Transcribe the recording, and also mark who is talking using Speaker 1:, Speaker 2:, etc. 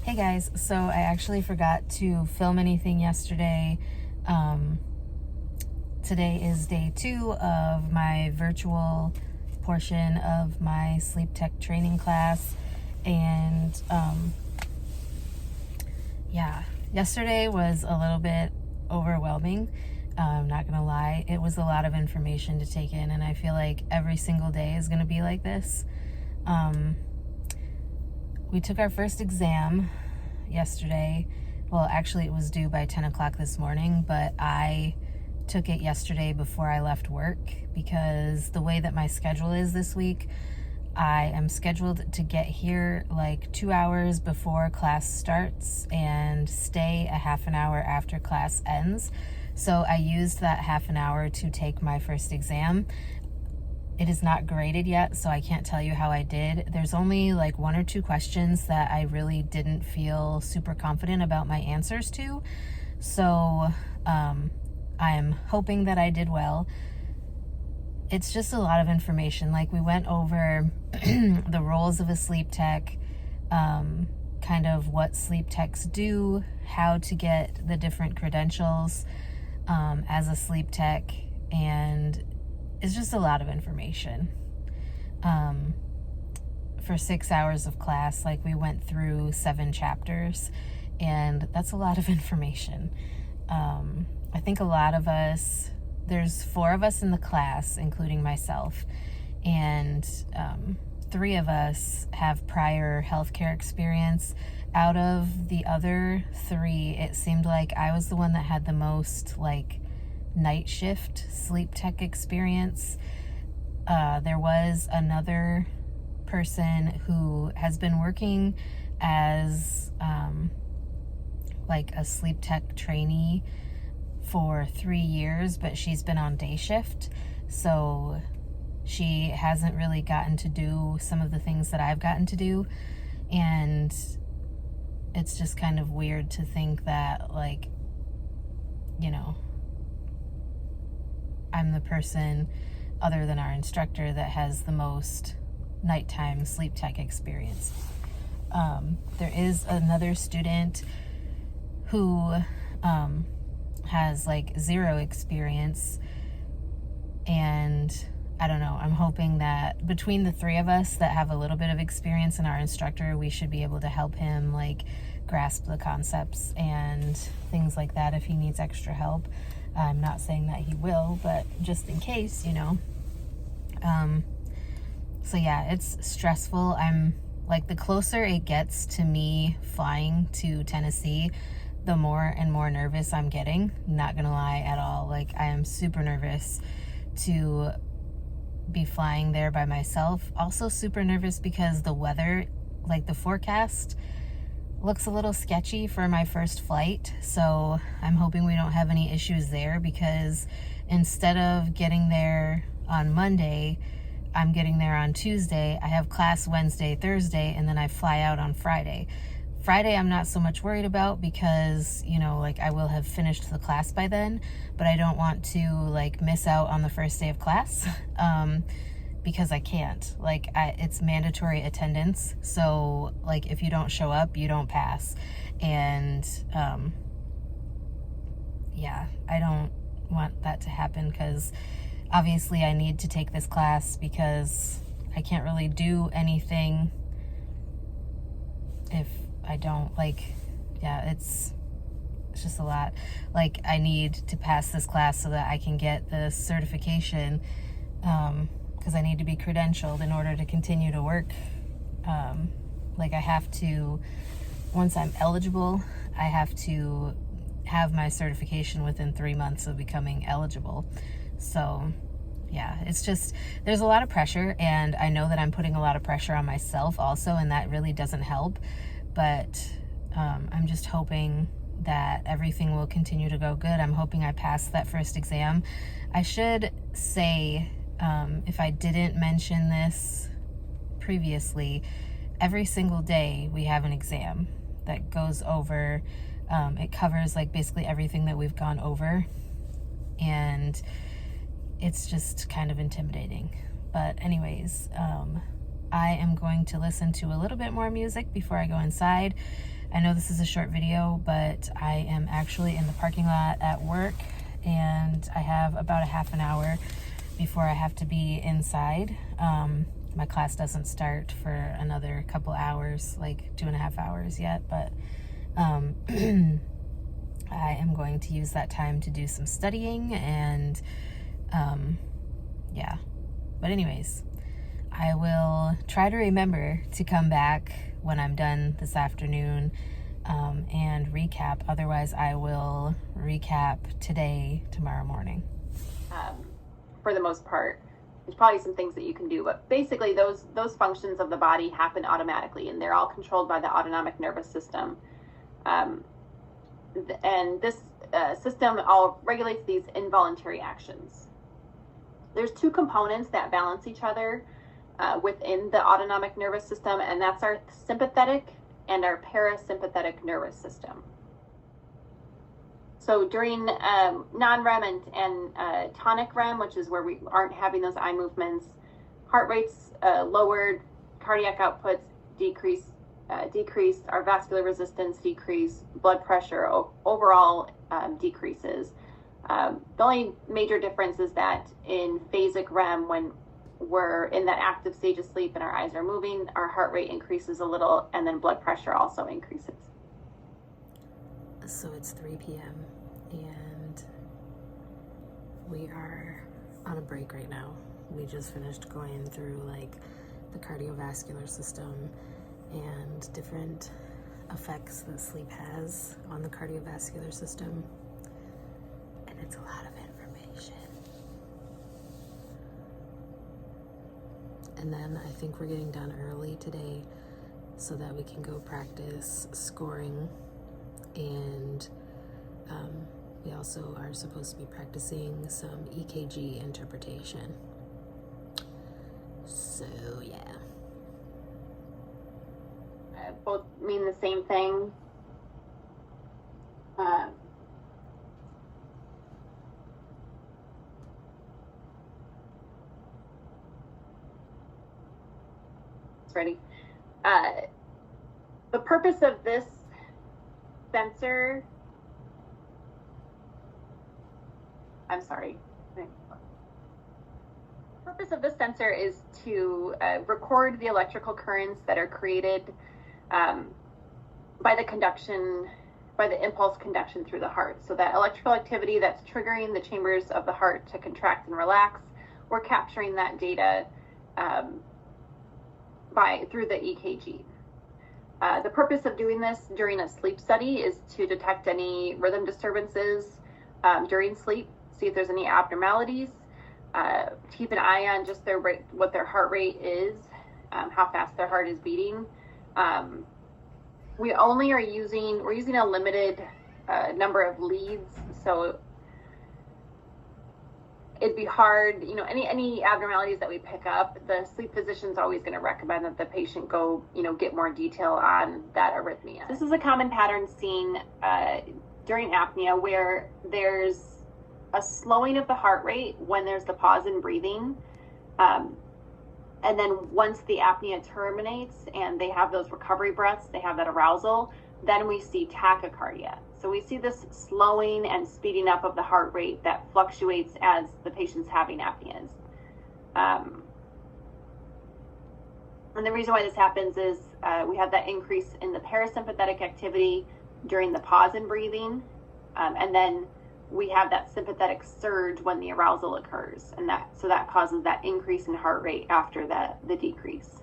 Speaker 1: Hey guys, so I actually forgot to film anything yesterday. Today is day 2 of my virtual portion of my sleep tech training class, and yesterday was a little bit overwhelming. I'm not gonna lie, it was a lot of information to take in, and I feel like every single day is gonna be like this. We took our first exam yesterday. Well, actually, it was due by 10 o'clock this morning, but I took it yesterday before I left work because the way that my schedule is this week, I am scheduled to get here like 2 hours before class starts and stay a half an hour after class ends. So I used that half an hour to take my first exam. It is not graded yet, so I can't tell you how I did. There's only like 1 or 2 questions that I really didn't feel super confident about my answers to. So I'm hoping that I did well. It's just a lot of information. Like, we went over the roles of a sleep tech, kind of what sleep techs do, how to get the different credentials as a sleep tech, and it's just a lot of information. For 6 hours of class, like, we went through 7 chapters, and that's a lot of information. I think a lot of us, there's 4 of us in the class, including myself, and 3 of us have prior healthcare experience. Out of the other 3, it seemed like I was the one that had the most, like, night shift sleep tech experience. There was another person who has been working as like a sleep tech trainee for 3 years, but she's been on day shift, so she hasn't really gotten to do some of the things that I've gotten to do, and it's just kind of weird to think that, like, you know, I'm the person other than our instructor that has the most nighttime sleep tech experience. There is another student who has like 0 experience, and I don't know, I'm hoping that between the 3 of us that have a little bit of experience and our instructor, we should be able to help him like grasp the concepts and things like that if he needs extra help. I'm not saying that he will, but just in case, you know. So yeah, it's stressful. I'm like, the closer it gets to me flying to Tennessee, the more and more nervous I'm getting. Not gonna lie at all. Like, I am super nervous to be flying there by myself. Also super nervous because the weather, like the forecast, looks a little sketchy for my first flight, so I'm hoping we don't have any issues there, because instead of getting there on Monday, I'm getting there on Tuesday. I have class Wednesday, Thursday, and then I fly out on Friday. Friday I'm not so much worried about because, you know, like, I will have finished the class by then, but I don't want to like miss out on the first day of class. Because I can't, like, it's mandatory attendance, so like, if you don't show up, you don't pass. And yeah, I don't want that to happen, because obviously I need to take this class because I can't really do anything if I don't, like, yeah, it's just a lot. Like, I need to pass this class so that I can get the certification, because I need to be credentialed in order to continue to work. Like, I have to, once I'm eligible, I have to have my certification within 3 months of becoming eligible. So yeah, it's just, there's a lot of pressure, and I know that I'm putting a lot of pressure on myself also, and that really doesn't help. But I'm just hoping that everything will continue to go good. I'm hoping I pass that first exam. I should say, if I didn't mention this previously, every single day we have an exam that goes over, it covers like basically everything that we've gone over, and it's just kind of intimidating. But anyways, I am going to listen to a little bit more music before I go inside. I know this is a short video, but I am actually in the parking lot at work, and I have about a half an hour before I have to be inside. My class doesn't start for another couple hours, like 2.5 hours yet, but I am going to use that time to do some studying, and yeah. But anyways, I will try to remember to come back when I'm done this afternoon and recap. Otherwise, I will recap today, tomorrow morning.
Speaker 2: For the most part, there's probably some things that you can do, but basically those functions of the body happen automatically, and they're all controlled by the autonomic nervous system. And this system all regulates these involuntary actions. There's two components that balance each other within the autonomic nervous system, and that's our sympathetic and our parasympathetic nervous system. So during non-REM and tonic REM, which is where we aren't having those eye movements, heart rates lowered, cardiac outputs decrease, our vascular resistance decrease, blood pressure overall decreases. The only major difference is that in phasic REM, when we're in that active stage of sleep and our eyes are moving, our heart rate increases a little, and then blood pressure also increases.
Speaker 1: So it's 3 p.m. and we are on a break right now. We just finished going through like the cardiovascular system and different effects that sleep has on the cardiovascular system. And it's a lot of information. And then I think we're getting done early today so that we can go practice scoring, and we also are supposed to be practicing some EKG interpretation. So yeah.
Speaker 2: Both mean the same thing. Ready. The purpose of this sensor, the purpose of this sensor is to record the electrical currents that are created by the impulse conduction through the heart. So that electrical activity that's triggering the chambers of the heart to contract and relax, we're capturing that data through the EKG. The purpose of doing this during a sleep study is to detect any rhythm disturbances during sleep, see if there's any abnormalities, keep an eye on just what their heart rate is, how fast their heart is beating. We're using a limited number of leads, so it'd be hard, any abnormalities that we pick up, the sleep physician's always going to recommend that the patient go, get more detail on that arrhythmia. This is a common pattern seen during apnea, where there's a slowing of the heart rate when there's the pause in breathing. And then once the apnea terminates and they have those recovery breaths, they have that arousal, then we see tachycardia. So we see this slowing and speeding up of the heart rate that fluctuates as the patient's having apneas. And the reason why this happens is we have that increase in the parasympathetic activity during the pause in breathing, and then we have that sympathetic surge when the arousal occurs, and that causes that increase in heart rate after the decrease.